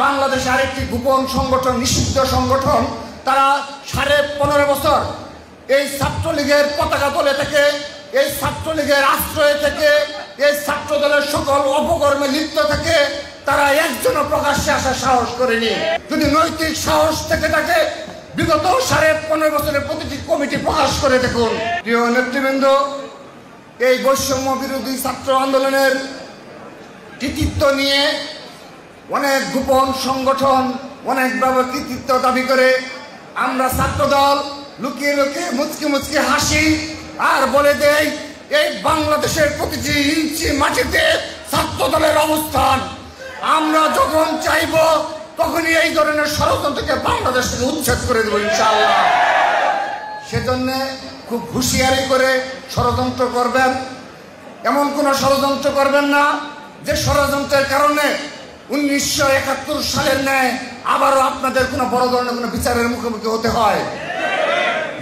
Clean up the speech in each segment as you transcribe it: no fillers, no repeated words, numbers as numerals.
বাংলাদেশে আরেকটি গোপন সংগঠন, নিষিদ্ধ সংগঠন, তারা 15.5 বছর এই ছাত্রলীগের পতাকা তলে থেকে, এই ছাত্রলীগের আশ্রয় থেকে, এই ছাত্র দলের সকল অপকর্মে লিপ্ত থেকে তারা একজনও প্রকাশ্যে আসার সাহস করেনি। যদি নৈতিক সাহস থেকে থাকে, বিগত 15.5 বছরের প্রতিটি কমিটি প্রকাশ করে দেখুন। প্রিয় নেতৃবৃন্দ, এই বৈষম্য বিরোধী ছাত্র আন্দোলনের কৃতিত্ব নিয়ে অনেক গোপন সংগঠন অনেকভাবে কৃতিত্ব দাবি করে। আমরা ছাত্রদল লুকিয়ে লুকিয়ে মুচকি মুচকি হাসি আর বলে দেই, এই বাংলাদেশের প্রতিটি ইঞ্চি মাটিতে ছাত্রদলের অবস্থান। আমরা যখন চাইব তখনই এই ধরনের ষড়যন্ত্রকে বাংলাদেশ থেকে উচ্ছেদ করে দেব ইনশাআল্লাহ। সেজন্য খুব হুঁশিয়ারি করে ষড়যন্ত্র করবেন, এমন কোনো ষড়যন্ত্র করবেন না যে ষড়যন্ত্রের কারণে 1971 সালের ন্যায় আবারও আপনাদের কোনো বড় ধরনের কোনো বিচারের মুখোমুখি হতে হয়।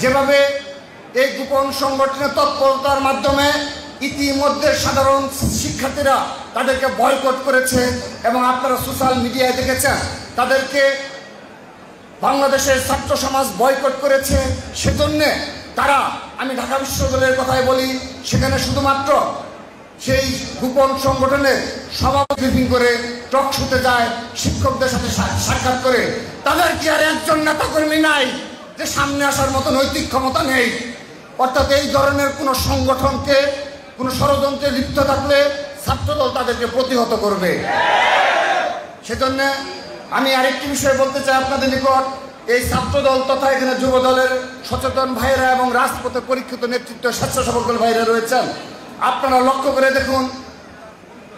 যেভাবে এই গোপন সংগঠনের তৎপরতার মাধ্যমে ইতিমধ্যে সাধারণ শিক্ষার্থীরা তাদেরকে বয়কট করেছে এবং আপনারা সোশ্যাল মিডিয়ায় দেখেছেন, তাদেরকে বাংলাদেশের ছাত্র সমাজ বয়কট করেছে। সেজন্য তারা, আমি ঢাকা বিশ্ববিদ্যালয়ের কথাই বলি, সেখানে শুধুমাত্র সেই গোপন সংগঠনের সভাপতি ব্রিফিং করে টক শোতে যায়, শিক্ষকদের সাথে সাক্ষাৎ করে। তাদের কি আর একজন নেতাকর্মী নাই যে সামনে আসার মতো নৈতিক ক্ষমতা নেই? অর্থাৎ এই ধরনের কোনো সংগঠনকে কোনো ষড়যন্ত্রে লিপ্ত থাকলে ছাত্রদল তাদেরকে প্রতিহত করবে। সেজন্য আমি আরেকটি বিষয় বলতে চাই আপনাদের নিকট। এই ছাত্রদল তথা এখানে যুব দলের সচেতন ভাইরা এবং রাজপথে পরীক্ষিত নেতৃত্ব স্বেচ্ছাসেবক ভাইরা রয়েছেন। আপনারা লক্ষ্য করে দেখুন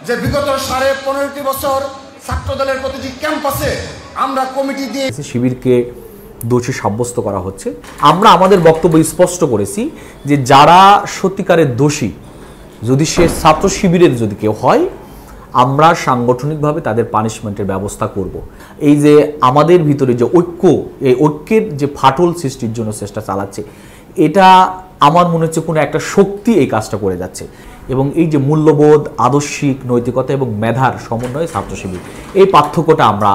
যে বিগত 15.5 বছর ছাত্রদলের প্রতিটি ক্যাম্পাসে আমরা কমিটি দিয়ে শিবিরকে দোষী সাব্যস্ত করা হচ্ছে। আমরা আমাদের বক্তব্য স্পষ্ট করেছি যে যারা সত্যিকারের দোষী, যদি সে ছাত্র শিবিরের যদি কেউ হয়, আমরা সাংগঠনিকভাবে তাদের পানিশমেন্টের ব্যবস্থা করব। এই যে আমাদের ভিতরে যে ঐক্য, এই ঐক্যের যে ফাটল সৃষ্টির জন্য চেষ্টা চালাচ্ছে, এটা আমার মনে হচ্ছে কোনো একটা শক্তি এই কাজটা করে যাচ্ছে। এবং এই যে মূল্যবোধ, আদর্শিক নৈতিকতা এবং মেধার সমন্বয়ে ছাত্র শিবির, এই পার্থক্যটা আমরা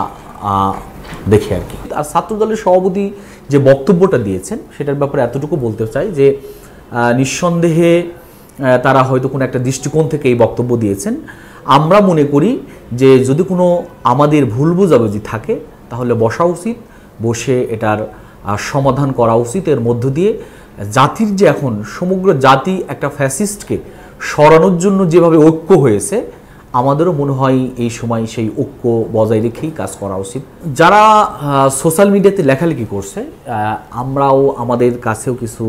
দেখি আর কি। আর ছাত্রদলের সভাপতি যে বক্তব্যটা দিয়েছেন সেটার ব্যাপারে এতটুকু বলতে চাই যে নিঃসন্দেহে তারা হয়তো কোনো একটা দৃষ্টিকোণ থেকে এই বক্তব্য দিয়েছেন। আমরা মনে করি যে যদি কোনো আমাদের ভুল বোঝাবুঝি থাকে তাহলে বসা উচিত, বসে এটার সমাধান করা উচিত। এর মধ্য দিয়ে জাতির যে এখন সমগ্র জাতি একটা ফ্যাসিস্টকে সরানোর জন্য যেভাবে ঐক্য হয়েছে, আমাদেরও মনে হয় এই সময় সেই ঐক্য বজায় রেখেই কাজ করা উচিত। যারা সোশ্যাল মিডিয়াতে লেখালেখি করছে, আমরাও আমাদের কাছেও কিছু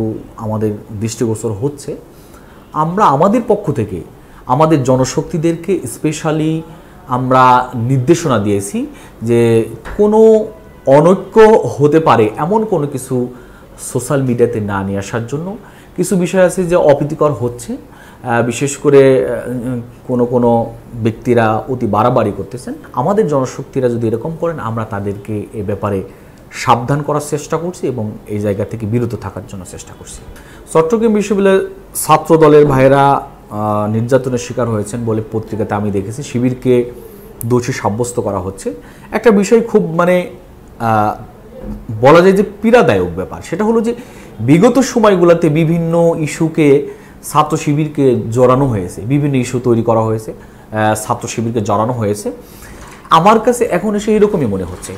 আমাদের দৃষ্টিগোচর হচ্ছে। আমরা আমাদের পক্ষ থেকে আমাদের জনশক্তিদেরকে স্পেশালি আমরা নির্দেশনা দিয়েছি যে কোনো অনৈক্য হতে পারে এমন কোনো কিছু সোশ্যাল মিডিয়াতে না নিয়ে আসার জন্য। কিছু বিষয় আছে যে অপ্রীতিকর হচ্ছে, বিশেষ করে কোনো ব্যক্তিরা অতি বাড়াবাড়ি করতেছেন। আমাদের জনশক্তিরা যদি এরকম করেন, আমরা তাদেরকে এ ব্যাপারে সাবধান করার চেষ্টা করছি এবং এই জায়গা থেকে বিরত থাকার জন্য চেষ্টা করছি। চট্টগ্রাম বিশ্ববিদ্যালয়ের ছাত্র দলের ভাইয়েরা নির্যাতনের শিকার হয়েছেন বলে পত্রিকাতে আমি দেখেছি। শিবিরকে দোষী সাব্যস্ত করা হচ্ছে। একটা বিষয় খুব বলা যায় যে পীড়াদায়ক ব্যাপার, সেটা হলো যে বিগত সময়গুলোতে বিভিন্ন ইস্যুকে ছাত্র শিবিরকে জড়ানো হয়েছে, বিভিন্ন ইস্যু তৈরি করা হয়েছে, ছাত্র শিবিরকে জড়ানো হয়েছে। আমার কাছে এখন এসে এরকমই মনে হচ্ছে